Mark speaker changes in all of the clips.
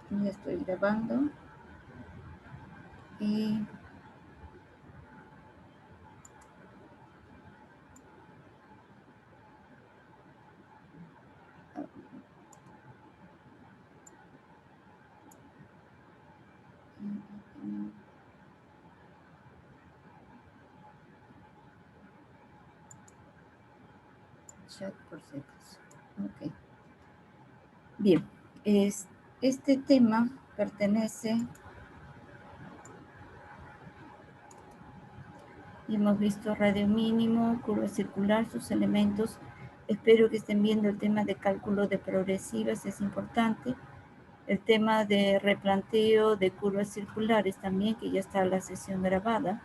Speaker 1: Ya estoy grabando. Y chat por si acaso. Ok. Bien. Este tema pertenece, hemos visto radio mínimo, curva circular, sus elementos. Espero que estén viendo el tema de cálculo de progresivas, es importante. El tema de replanteo de curvas circulares también, que ya está la sesión grabada.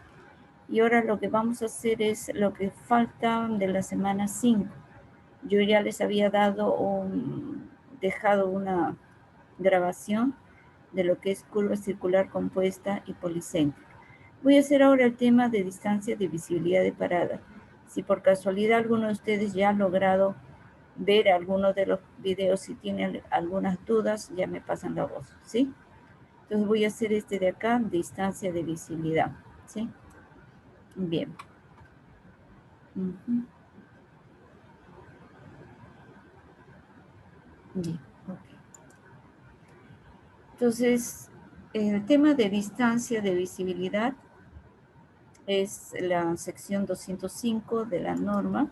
Speaker 1: Y ahora lo que vamos a hacer es lo que falta de la semana 5. Yo ya les había dejado una grabación de lo que es curva circular compuesta y policéntrica. Voy a hacer ahora el tema de distancia de visibilidad de parada. Si por casualidad alguno de ustedes ya ha logrado ver alguno de los videos, si tienen algunas dudas, ya me pasan la voz, ¿sí? Entonces voy a hacer este de acá, distancia de visibilidad, ¿sí? Bien. Bien, ok. Entonces, el tema de distancia de visibilidad es la sección 205 de la norma.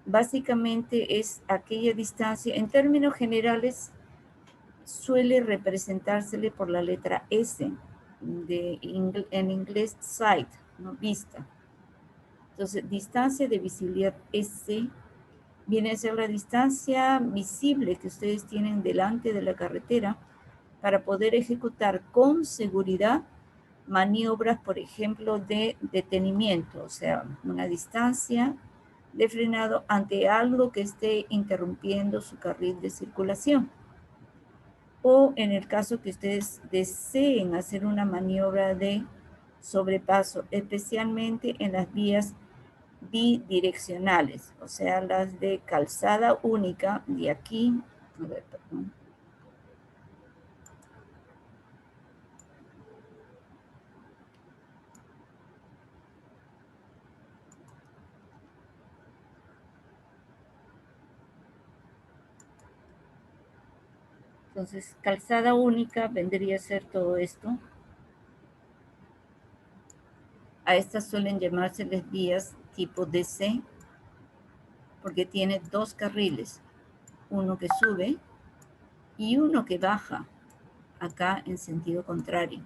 Speaker 1: Básicamente es aquella distancia, en términos generales, suele representársele por la letra S, en inglés sight, ¿no? Vista. Entonces, distancia de visibilidad S viene a ser la distancia visible que ustedes tienen delante de la carretera para poder ejecutar con seguridad maniobras, por ejemplo, de detenimiento, o sea, una distancia de frenado ante algo que esté interrumpiendo su carril de circulación. O en el caso que ustedes deseen hacer una maniobra de sobrepaso, especialmente en las vías bidireccionales, o sea, las de calzada única, de aquí, a ver, perdón. Entonces, calzada única vendría a ser todo esto. A estas suelen llamárseles vías tipo DC, porque tiene dos carriles, uno que sube y uno que baja, acá en sentido contrario.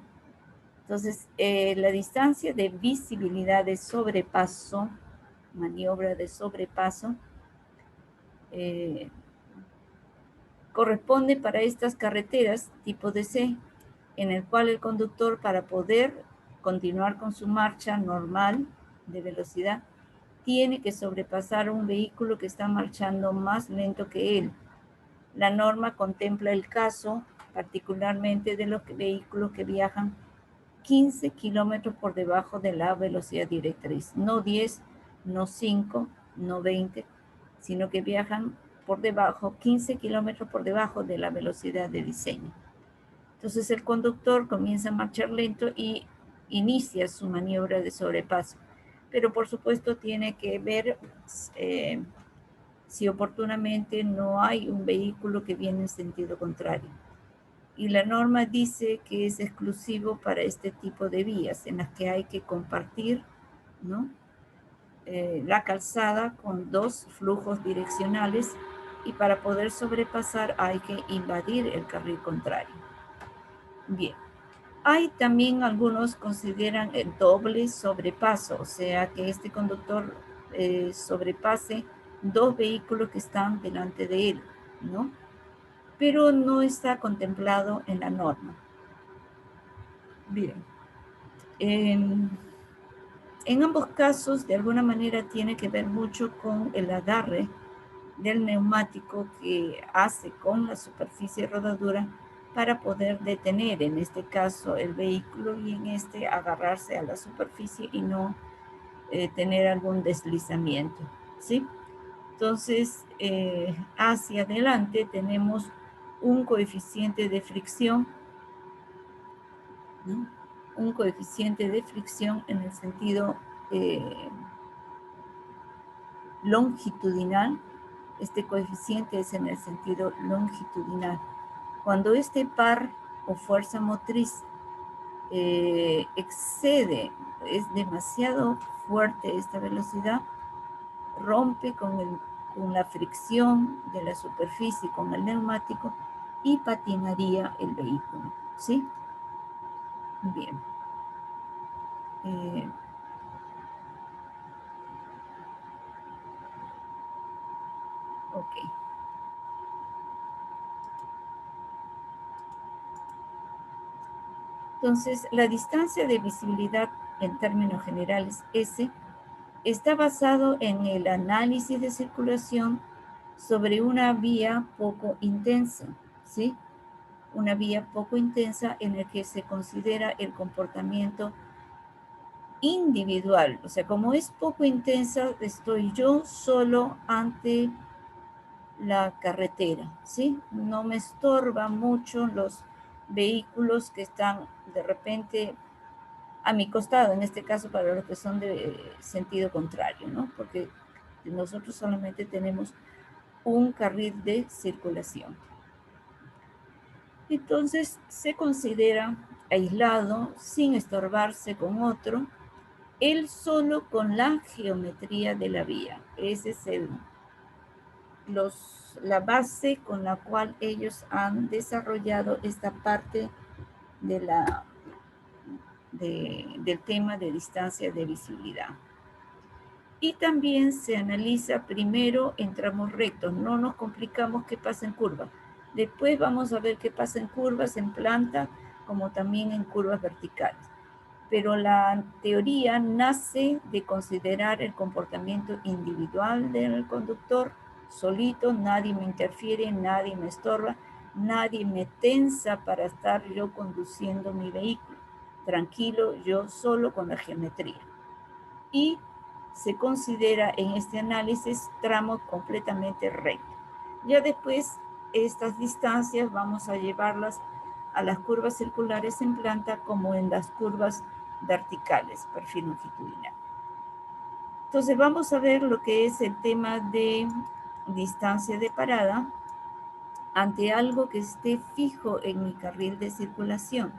Speaker 1: Entonces, la distancia de visibilidad de sobrepaso, maniobra de sobrepaso, corresponde para estas carreteras tipo DC, en el cual el conductor, para poder continuar con su marcha normal de velocidad, tiene que sobrepasar un vehículo que está marchando más lento que él. La norma contempla el caso particularmente de los vehículos que viajan 15 kilómetros por debajo de la velocidad directriz, no 10, no 5, no 20, sino que viajan por debajo, 15 kilómetros por debajo de la velocidad de diseño. Entonces el conductor comienza a marchar lento y inicia su maniobra de sobrepaso. Pero por supuesto tiene que ver si oportunamente no hay un vehículo que viene en sentido contrario. Y la norma dice que es exclusivo para este tipo de vías en las que hay que compartir, ¿no? La calzada con dos flujos direccionales y para poder sobrepasar hay que invadir el carril contrario. Bien. Hay también algunos consideran el doble sobrepaso, o sea que este conductor sobrepase dos vehículos que están delante de él, ¿no? Pero no está contemplado en la norma. Bien. En ambos casos, de alguna manera, tiene que ver mucho con el agarre del neumático que hace con la superficie rodadura para poder detener, en este caso, el vehículo y en este agarrarse a la superficie y no tener algún deslizamiento, ¿sí? Entonces, hacia adelante tenemos un coeficiente de fricción, ¿no? Un coeficiente de fricción en el sentido longitudinal. Este coeficiente es en el sentido longitudinal. Cuando este par o fuerza motriz excede, es demasiado fuerte esta velocidad, rompe con la fricción de la superficie con el neumático y patinaría el vehículo, ¿sí? Bien. Ok. Entonces, la distancia de visibilidad en términos generales, S, está basado en el análisis de circulación sobre una vía poco intensa, ¿sí? Una vía poco intensa en la que se considera el comportamiento individual. O sea, como es poco intensa, estoy yo solo ante la carretera, ¿sí? No me estorba mucho los vehículos que están de repente a mi costado, en este caso para los que son de sentido contrario, ¿no? Porque nosotros solamente tenemos un carril de circulación. Entonces se considera aislado, sin estorbarse con otro, él solo con la geometría de la vía. Ese es la base con la cual ellos han desarrollado esta parte de del tema de distancia de visibilidad. Y también se analiza primero en tramos rectos, no nos complicamos qué pasa en curva. Después vamos a ver qué pasa en curvas, en planta, como también en curvas verticales. Pero la teoría nace de considerar el comportamiento individual del conductor, solito, nadie me interfiere, nadie me estorba, nadie me tensa para estar yo conduciendo mi vehículo. Tranquilo, yo solo con la geometría. Y se considera en este análisis tramo completamente recto. Ya después, estas distancias vamos a llevarlas a las curvas circulares en planta como en las curvas verticales, perfil longitudinal. Entonces vamos a ver lo que es el tema de distancia de parada ante algo que esté fijo en mi carril de circulación.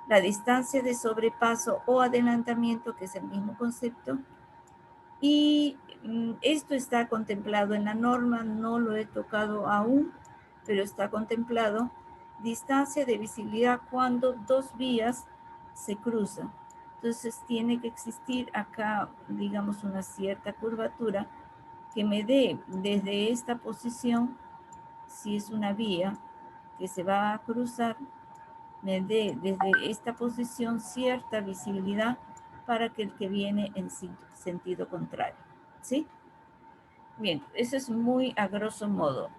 Speaker 1: La distancia de sobrepaso o adelantamiento, que es el mismo concepto, y esto está contemplado en la norma, no lo he tocado aún, pero está contemplado. Distancia de visibilidad cuando dos vías se cruzan. Entonces tiene que existir acá, digamos, una cierta curvatura que me dé desde esta posición, si es una vía que se va a cruzar, me dé desde esta posición cierta visibilidad para que el que viene en sentido contrario, ¿sí? Bien, eso es muy a grosso modo.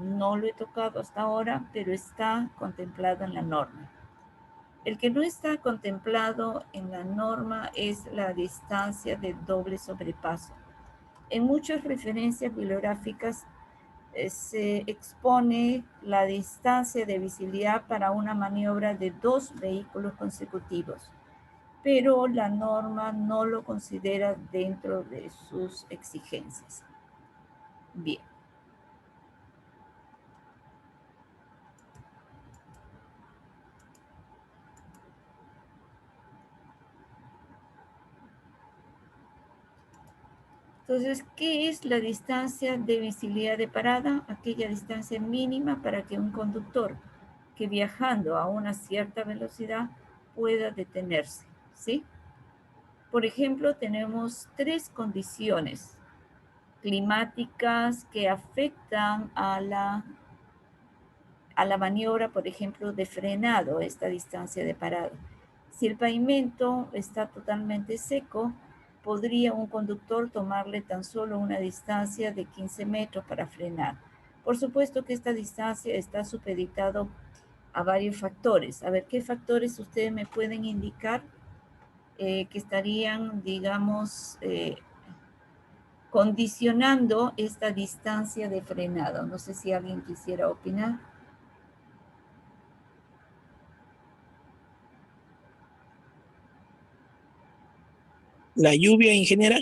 Speaker 1: No lo he tocado hasta ahora, pero está contemplado en la norma. El que no está contemplado en la norma es la distancia de doble sobrepaso. En muchas referencias bibliográficas se expone la distancia de visibilidad para una maniobra de dos vehículos consecutivos, pero la norma no lo considera dentro de sus exigencias. Bien. Entonces, ¿qué es la distancia de visibilidad de parada? Aquella distancia mínima para que un conductor que viajando a una cierta velocidad pueda detenerse, ¿sí? Por ejemplo, tenemos tres condiciones climáticas que afectan a la maniobra, por ejemplo, de frenado, esta distancia de parada. Si el pavimento está totalmente seco, podría un conductor tomarle tan solo una distancia de 15 metros para frenar. Por supuesto que esta distancia está supeditado a varios factores. A ver, ¿qué factores ustedes me pueden indicar que estarían, digamos, condicionando esta distancia de frenado? No sé si alguien quisiera opinar.
Speaker 2: La lluvia, ingeniera.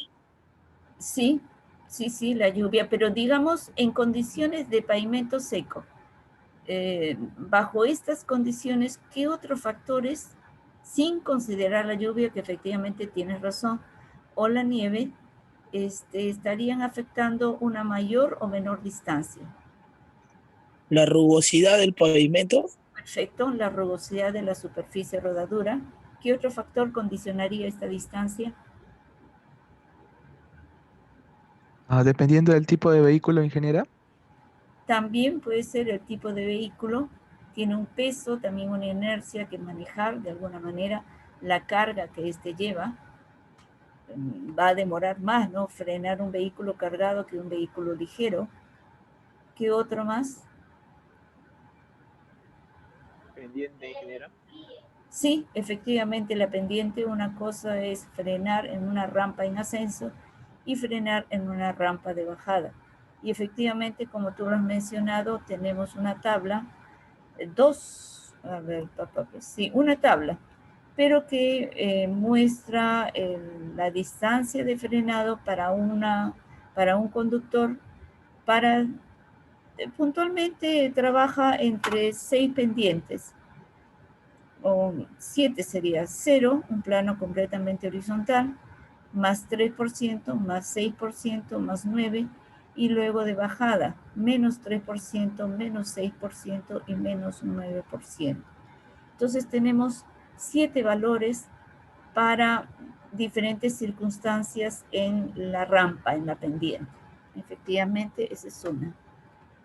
Speaker 1: Sí, sí, la lluvia, pero digamos en condiciones de pavimento seco. Bajo estas condiciones, ¿qué otros factores, sin considerar la lluvia, que efectivamente tienes razón, o la nieve, estarían afectando una mayor o menor distancia?
Speaker 2: La rugosidad del pavimento.
Speaker 1: Perfecto, la rugosidad de la superficie rodadura. ¿Qué otro factor condicionaría esta distancia?
Speaker 3: Dependiendo del tipo de vehículo, ingeniera.
Speaker 1: También puede ser el tipo de vehículo, tiene un peso, también una inercia que manejar de alguna manera, la carga que éste lleva. Va a demorar más, ¿no? Frenar un vehículo cargado que un vehículo ligero. ¿Qué otro más?
Speaker 4: Pendiente, ingeniera.
Speaker 1: Sí, efectivamente la pendiente, una cosa es frenar en una rampa en ascenso y frenar en una rampa de bajada. Y efectivamente, como tú lo has mencionado, tenemos una tabla, sí, una tabla, pero que muestra la distancia de frenado para un conductor, puntualmente trabaja entre 6 pendientes, o 7 sería 0, un plano completamente horizontal, más 3%, más 6%, más 9%, y luego de bajada, menos 3%, menos 6% y menos 9%. Entonces tenemos 7 valores para diferentes circunstancias en la rampa, en la pendiente. Efectivamente, esa es una.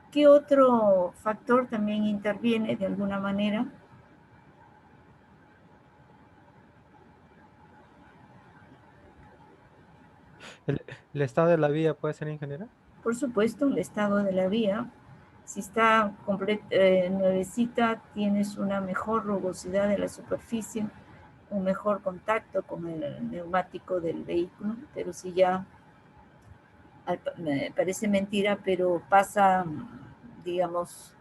Speaker 1: ¿Qué otro factor también interviene de alguna manera?
Speaker 5: El estado de la vía puede ser, ingeniera.
Speaker 1: Por supuesto, el estado de la vía. Si está nuevecita, tienes una mejor rugosidad de la superficie, un mejor contacto con el neumático del vehículo, pero si ya, me parece mentira, pero pasa, digamos,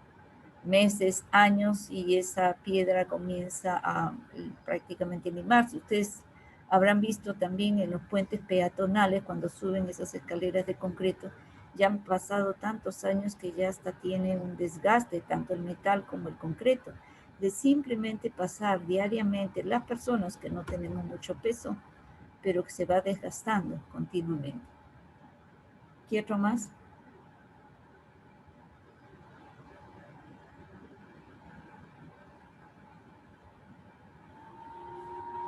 Speaker 1: meses, años, y esa piedra comienza a prácticamente limarse. Ustedes habrán visto también en los puentes peatonales, cuando suben esas escaleras de concreto, ya han pasado tantos años que ya hasta tiene un desgaste, tanto el metal como el concreto, de simplemente pasar diariamente las personas que no tenemos mucho peso, pero que se va desgastando continuamente. ¿Qué otro más?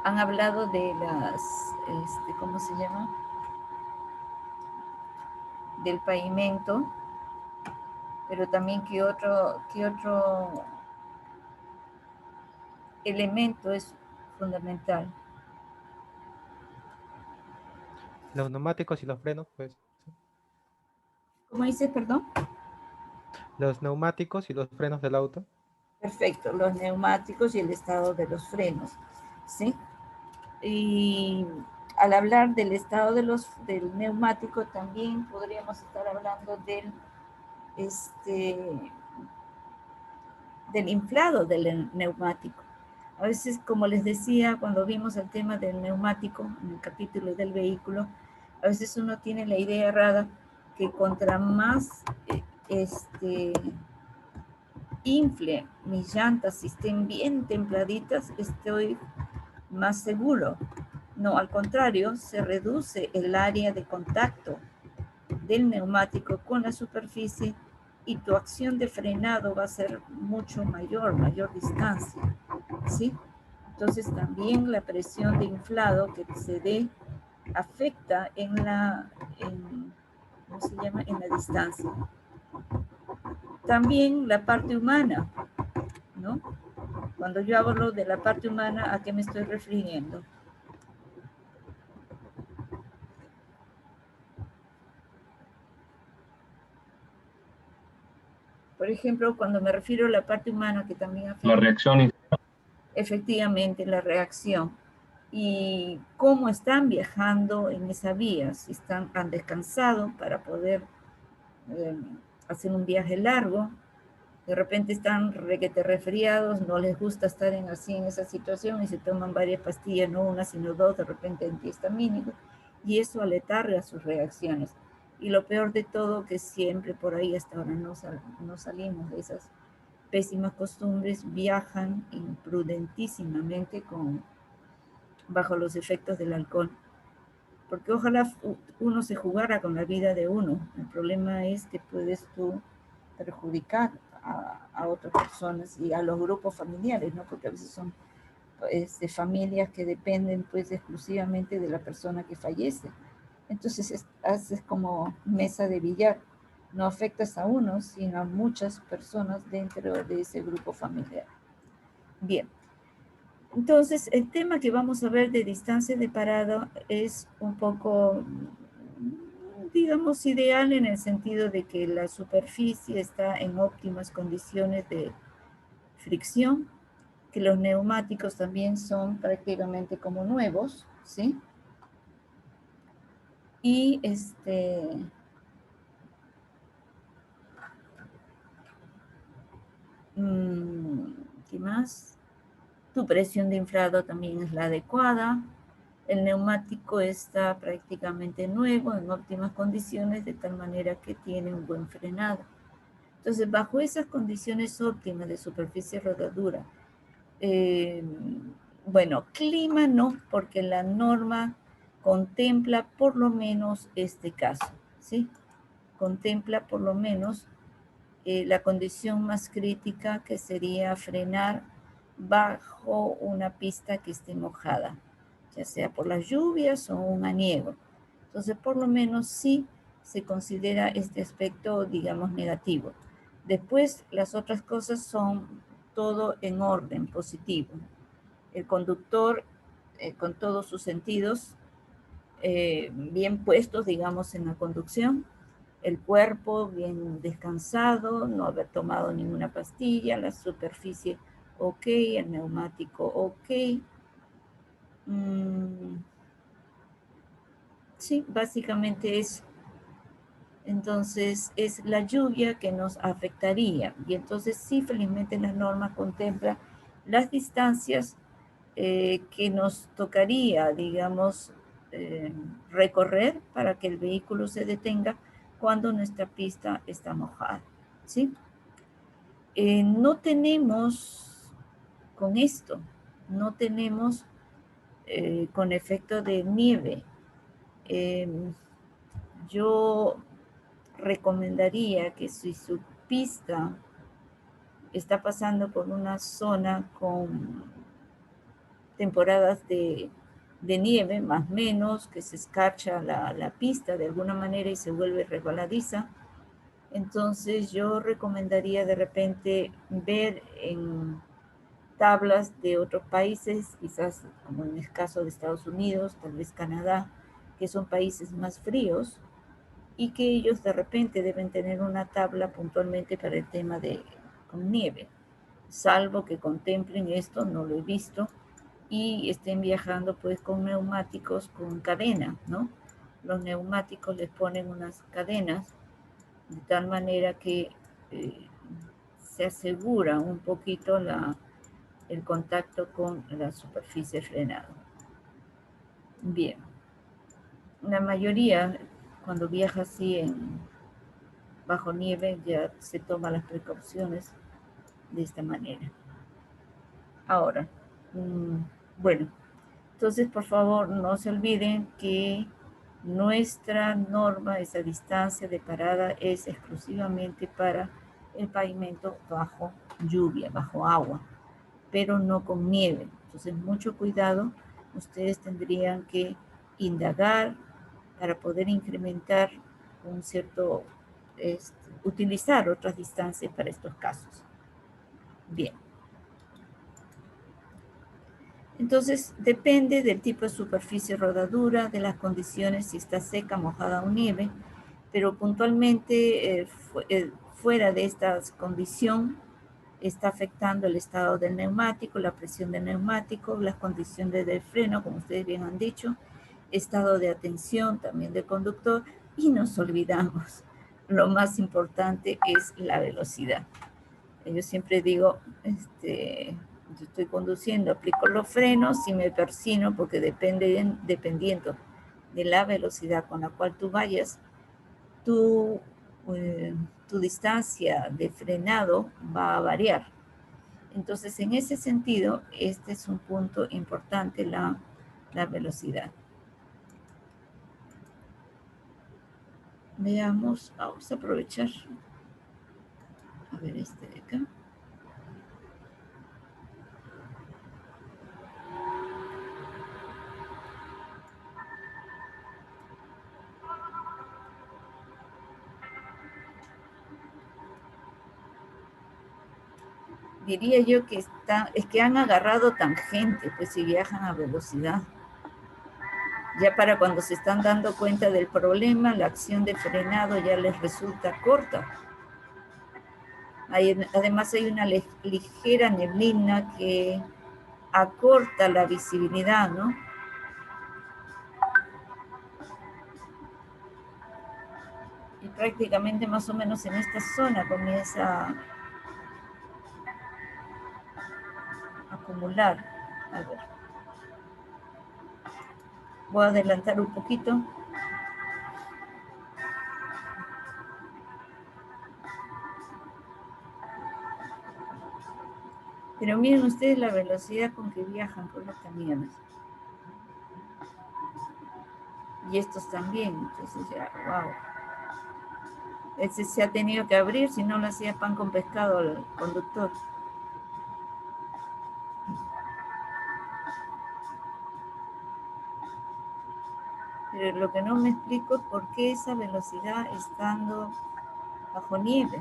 Speaker 1: Han hablado de las, ¿cómo se llama? Del pavimento, pero también qué otro elemento es fundamental.
Speaker 5: Los neumáticos y los frenos, pues.
Speaker 1: ¿Cómo dices, perdón?
Speaker 5: Los neumáticos y los frenos del auto.
Speaker 1: Perfecto, los neumáticos y el estado de los frenos, ¿sí? Y al hablar del estado del neumático, también podríamos estar hablando este, del inflado del neumático. A veces, como les decía, cuando vimos el tema del neumático, en el capítulo del vehículo, a veces uno tiene la idea errada que contra más infle mis llantas y estén bien templaditas, estoy más seguro. No, al contrario, se reduce el área de contacto del neumático con la superficie y tu acción de frenado va a ser mucho mayor distancia, ¿sí? Entonces también la presión de inflado que se dé afecta ¿cómo se llama? En la distancia. También la parte humana, ¿no? Cuando yo hablo de la parte humana, ¿a qué me estoy refiriendo? Por ejemplo, cuando me refiero a la parte humana, que también afecta...
Speaker 4: La reacción.
Speaker 1: Efectivamente, la reacción. Y cómo están viajando en esa vía, si han descansado para poder hacer un viaje largo, De repente están requete resfriados, no les gusta estar así en esa situación y se toman varias pastillas, no una sino dos, de repente antihistamínicos, y eso aletarga sus reacciones. Y lo peor de todo, que siempre por ahí hasta ahora no salimos de esas pésimas costumbres, viajan imprudentísimamente bajo los efectos del alcohol. Porque ojalá uno se jugara con la vida de uno. El problema es que puedes tú perjudicar a otras personas y a los grupos familiares, ¿no? Porque a veces son familias que dependen pues exclusivamente de la persona que fallece. Entonces haces como mesa de billar. No afectas a uno, sino a muchas personas dentro de ese grupo familiar. Bien. Entonces, el tema que vamos a ver de distancia de parado es un poco, digamos, ideal en el sentido de que la superficie está en óptimas condiciones de fricción, que los neumáticos también son prácticamente como nuevos, ¿sí? Y ¿qué más? Tu presión de inflado también es la adecuada. El neumático está prácticamente nuevo, en óptimas condiciones, de tal manera que tiene un buen frenado. Entonces, bajo esas condiciones óptimas de superficie rodadura, bueno, clima no, porque la norma contempla por lo menos este caso, ¿sí? Contempla por lo menos la condición más crítica, que sería frenar bajo una pista que esté mojada, ya sea por las lluvias o un aniego. Entonces, por lo menos sí se considera este aspecto, digamos, negativo. Después, las otras cosas son todo en orden, positivo. El conductor, con todos sus sentidos bien puestos, digamos, en la conducción, el cuerpo bien descansado, no haber tomado ninguna pastilla, la superficie ok, el neumático ok. Sí, básicamente eso. Entonces es la lluvia que nos afectaría, y entonces sí, felizmente la norma contempla las distancias que nos tocaría, digamos, recorrer para que el vehículo se detenga cuando nuestra pista está mojada, ¿sí? No tenemos con esto, no tenemos con efecto de nieve. Yo recomendaría que si su pista está pasando por una zona con temporadas de nieve, más o menos, que se escarcha la pista de alguna manera y se vuelve resbaladiza, entonces yo recomendaría de repente ver en tablas de otros países, quizás como en el caso de Estados Unidos, tal vez Canadá, que son países más fríos, y que ellos de repente deben tener una tabla puntualmente para el tema de con nieve. Salvo que contemplen esto, no lo he visto, y estén viajando pues con neumáticos con cadena, ¿no? Los neumáticos les ponen unas cadenas de tal manera que se asegura un poquito el contacto con la superficie frenada. Bien, la mayoría cuando viaja así bajo nieve ya se toma las precauciones de esta manera. Ahora, bueno, entonces por favor no se olviden que nuestra norma, esa distancia de parada, es exclusivamente para el pavimento bajo lluvia, bajo agua, pero no con nieve. Entonces mucho cuidado, ustedes tendrían que indagar para poder incrementar un cierto, utilizar otras distancias para estos casos. Bien. Entonces, depende del tipo de superficie rodadura, de las condiciones, si está seca, mojada o nieve, pero puntualmente fuera de esta condición está afectando el estado del neumático, la presión del neumático, las condiciones del freno, como ustedes bien han dicho, estado de atención también del conductor, y nos olvidamos, lo más importante es la velocidad. Yo siempre digo, yo estoy conduciendo, aplico los frenos y me persino porque dependiendo de la velocidad con la cual tú vayas, tu distancia de frenado va a variar. Entonces, en ese sentido, este es un punto importante, la velocidad. Veamos, vamos a aprovechar. A ver este de acá. Diría yo que es que han agarrado tangente, pues si viajan a velocidad. Ya para cuando se están dando cuenta del problema, la acción de frenado ya les resulta corta. Además hay una ligera neblina que acorta la visibilidad, ¿no? Y prácticamente más o menos en esta zona comienza a acumular. A ver. Voy a adelantar un poquito. Pero miren ustedes la velocidad con que viajan con los camiones. Y estos también. Entonces ya, wow. Ese se ha tenido que abrir, si no le hacía pan con pescado al conductor. Pero lo que no me explico es por qué esa velocidad estando bajo nieve.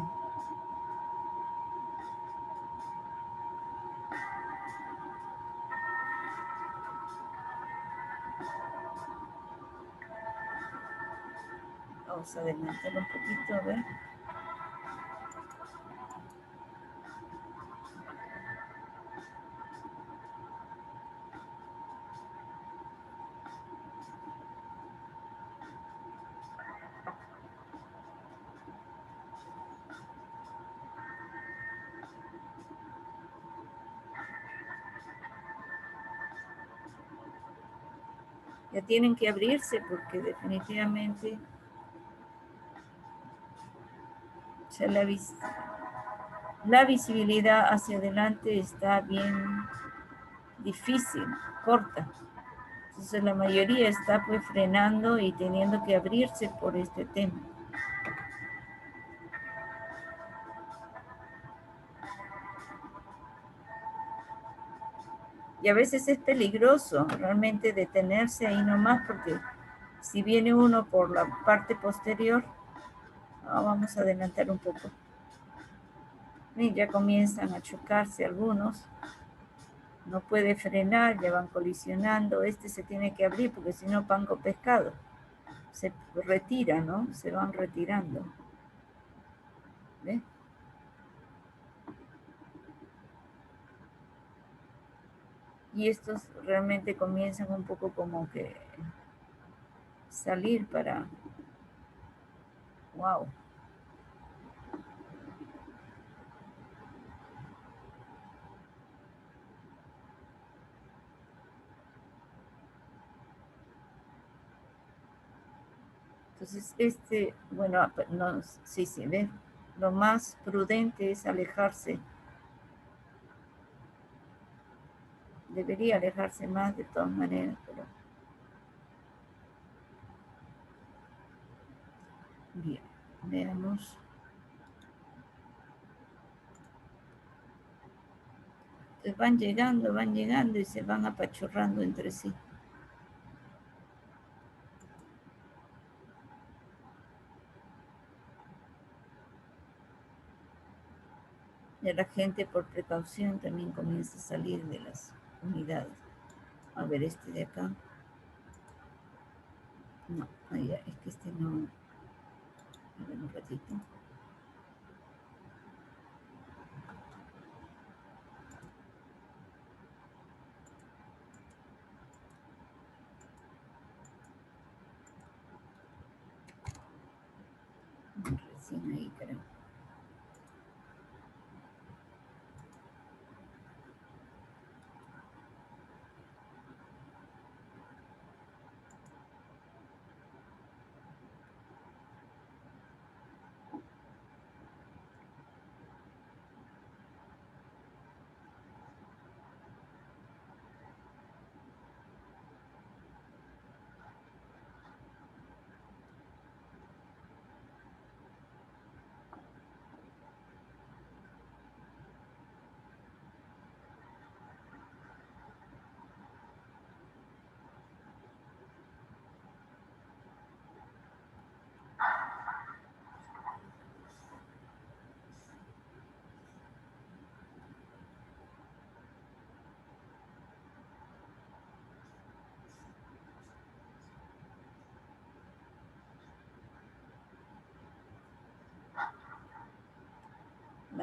Speaker 1: Vamos a adelantar un poquito, a ver. Ya tienen que abrirse porque definitivamente ya la visibilidad hacia adelante está bien difícil, corta. Entonces la mayoría está pues frenando y teniendo que abrirse por este tema. Y a veces es peligroso realmente detenerse ahí nomás porque si viene uno por la parte posterior, vamos a adelantar un poco. Y ya comienzan a chocarse algunos. No puede frenar, ya van colisionando. Este se tiene que abrir porque si no, pan con pescado. Se retira, ¿no? Se van retirando. ¿Ves? Y estos realmente comienzan un poco como que salir para... ¡Wow! Entonces, bueno, no, sí, ¿ves? Lo más prudente es alejarse. Debería alejarse más de todas maneras, pero... Bien, veamos. Entonces van llegando y se van apachurrando entre sí. Y la gente por precaución también comienza a salir de las unidades. A ver, este de acá. No, es que este no. A ver, un ratito. Recién ahí, creo.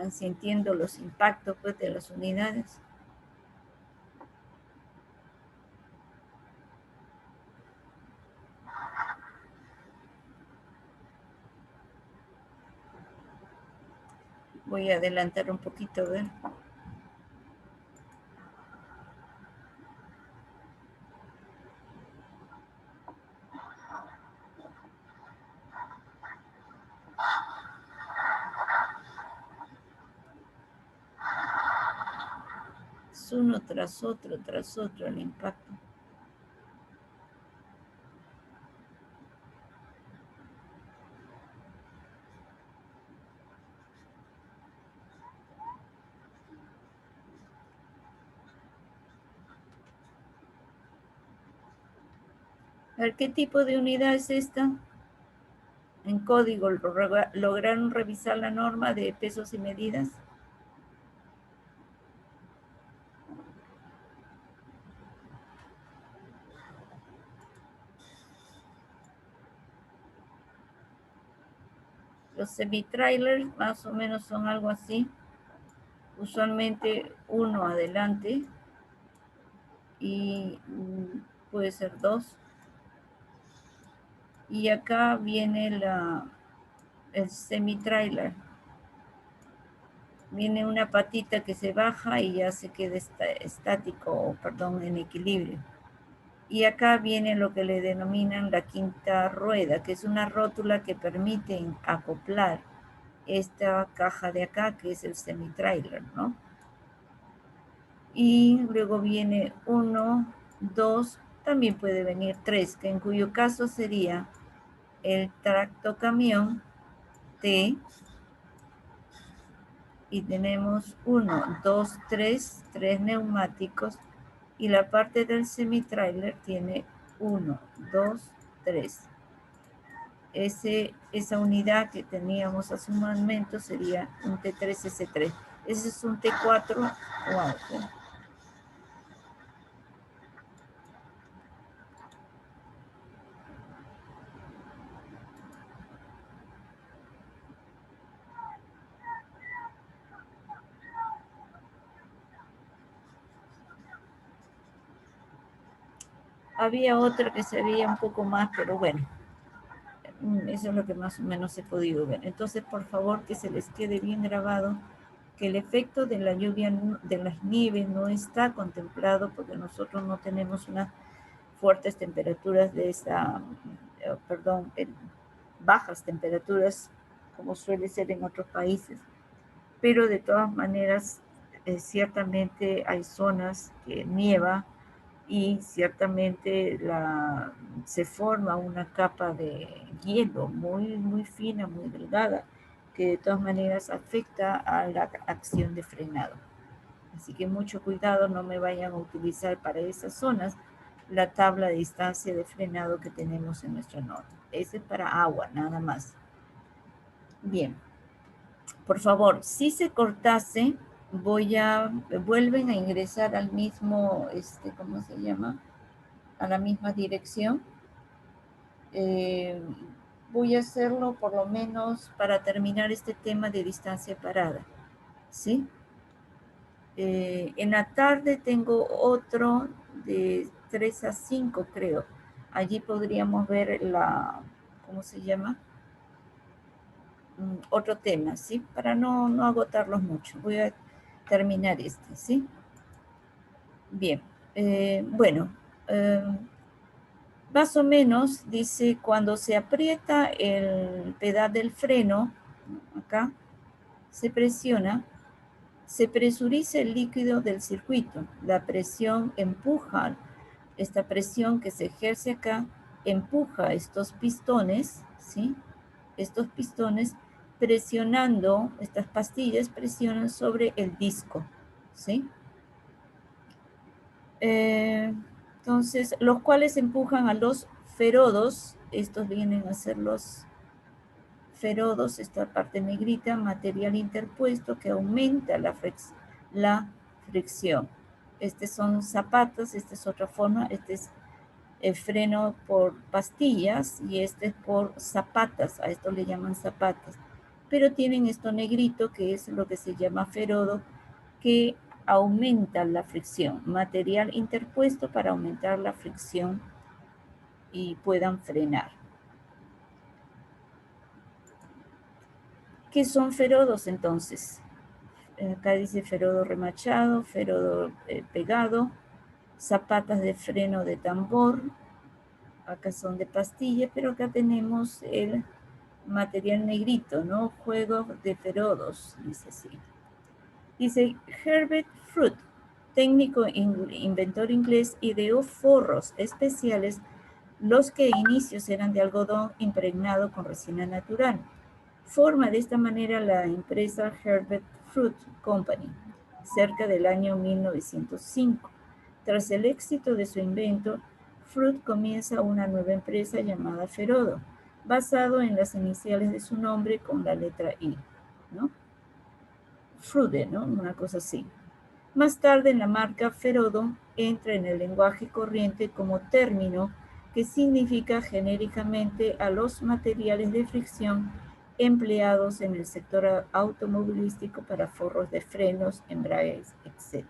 Speaker 1: van sintiendo los impactos pues, de las unidades. Voy a adelantar un poquito, a ver. Es uno tras otro el impacto. A ver, ¿qué tipo de unidad es esta? En código, ¿lograron revisar la norma de pesos y medidas? Los semi-trailers más o menos son algo así. Usualmente uno adelante y puede ser dos. Y acá viene el semi-trailer. Viene una patita que se baja y ya se queda estático, perdón, en equilibrio. Y acá viene lo que le denominan la quinta rueda, que es una rótula que permite acoplar esta caja de acá, que es el semi-trailer, ¿no? Y luego viene 1, 2, también puede venir 3, que en cuyo caso sería el tractocamión T, y tenemos 1, 2, 3 neumáticos, y la parte del semi-trailer tiene 1, 2, 3. Esa unidad que teníamos hace un momento sería un T3S3. Ese es un T4. Wow. Había otra que se veía un poco más, pero bueno, eso es lo que más o menos he podido ver. Entonces, por favor, que se les quede bien grabado que el efecto de la lluvia, de las nieves, no está contemplado porque nosotros no tenemos unas fuertes temperaturas de bajas temperaturas como suele ser en otros países. Pero de todas maneras, ciertamente hay zonas que nieva y ciertamente se forma una capa de hielo muy, muy fina, muy delgada, que de todas maneras afecta a la acción de frenado. Así que mucho cuidado, no me vayan a utilizar para esas zonas la tabla de distancia de frenado que tenemos en nuestra norma. Ese es para agua, nada más. Bien. Por favor, si se cortase, vuelven a ingresar al mismo, ¿cómo se llama? A la misma dirección. Voy a hacerlo por lo menos para terminar este tema de distancia parada, ¿sí? En la tarde tengo otro de 3 a 5, creo. Allí podríamos ver ¿cómo se llama? Otro tema, ¿sí? Para no agotarlos mucho. Voy a terminar este, ¿sí? Bien, bueno, más o menos dice cuando se aprieta el pedal del freno, acá, se presiona, se presuriza el líquido del circuito. La presión empuja, esta presión que se ejerce acá, empuja estos pistones, ¿sí? Estos pistones presionando, estas pastillas presionan sobre el disco, ¿sí? Entonces, los cuales empujan a los ferodos, estos vienen a ser los ferodos, esta parte negrita, material interpuesto que aumenta la fricción. Estos son zapatas, esta es otra forma, este es el freno por pastillas y este es por zapatas, a esto le llaman zapatas. pero tienen esto negrito, que es lo que se llama ferodo, que aumenta la fricción, material interpuesto para aumentar la fricción y puedan frenar. ¿Qué son ferodos entonces? Acá dice ferodo remachado, ferodo pegado, zapatas de freno de tambor, acá son de pastilla, pero acá tenemos el material negrito, ¿no? Juego de ferodos, dice así. Dice Herbert Fruit, técnico inventor inglés, ideó forros especiales, los que a inicios eran de algodón impregnado con resina natural. Forma de esta manera la empresa Herbert Fruit Company, cerca del año 1905. Tras el éxito de su invento, Fruit comienza una nueva empresa llamada Ferodo, basado en las iniciales de su nombre con la letra I, ¿no? Frude, ¿no? Una cosa así. Más tarde, la marca Ferodo entra en el lenguaje corriente como término que significa genéricamente a los materiales de fricción empleados en el sector automovilístico para forros de frenos, embragues, etc.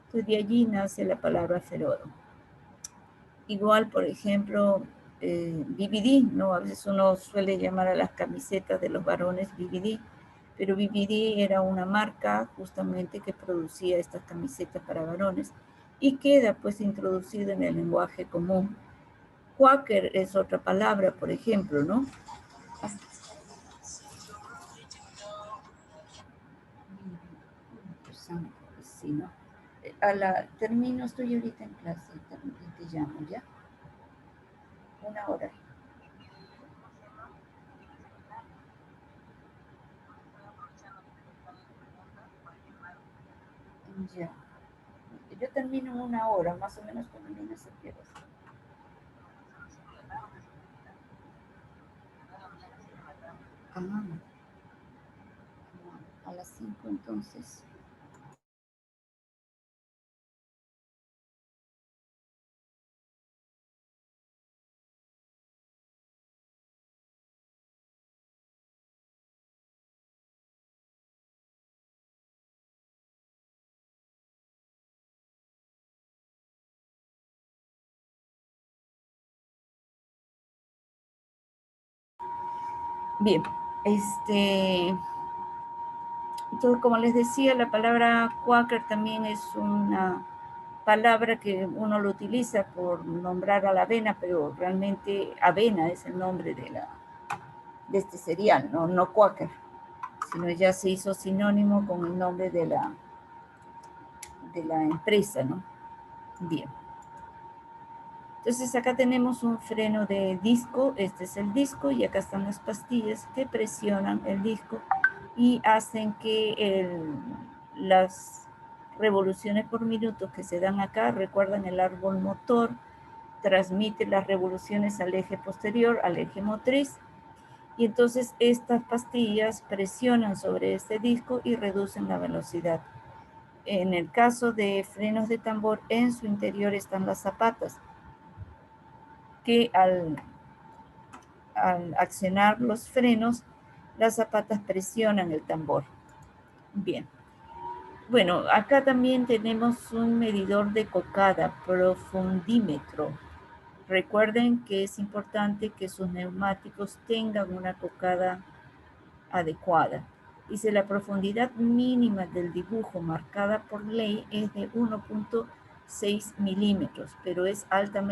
Speaker 1: Entonces, de allí nace la palabra ferodo. Igual, por ejemplo, BBD, ¿no? A veces uno suele llamar a las camisetas de los varones BBD, pero BBD era una marca justamente que producía estas camisetas para varones y queda pues introducido en el lenguaje común. Quaker es otra palabra, por ejemplo, ¿no? Sí, ¿no? Termino, estoy ahorita en clase, te llamo, ¿ya? 1 hora. Ya. Yo termino en 1 hora, más o menos cuando vienes a qué hora. A las 5 entonces. Bien, entonces, como les decía, la palabra Quaker también es una palabra que uno lo utiliza por nombrar a la avena, pero realmente avena es el nombre de este cereal, no Quaker, sino ya se hizo sinónimo con el nombre de la empresa, ¿no? Bien. Entonces acá tenemos un freno de disco, este es el disco y acá están las pastillas que presionan el disco y hacen que las revoluciones por minuto que se dan acá, recuerdan el árbol motor, transmite las revoluciones al eje posterior, al eje motriz, y entonces estas pastillas presionan sobre este disco y reducen la velocidad. En el caso de frenos de tambor, en su interior están las zapatas, que al accionar los frenos, las zapatas presionan el tambor. Bien. Bueno, acá también tenemos un medidor de cocada, profundímetro. Recuerden que es importante que sus neumáticos tengan una cocada adecuada. Dice, la profundidad mínima del dibujo marcada por ley es de 1.6 milímetros, pero es altamente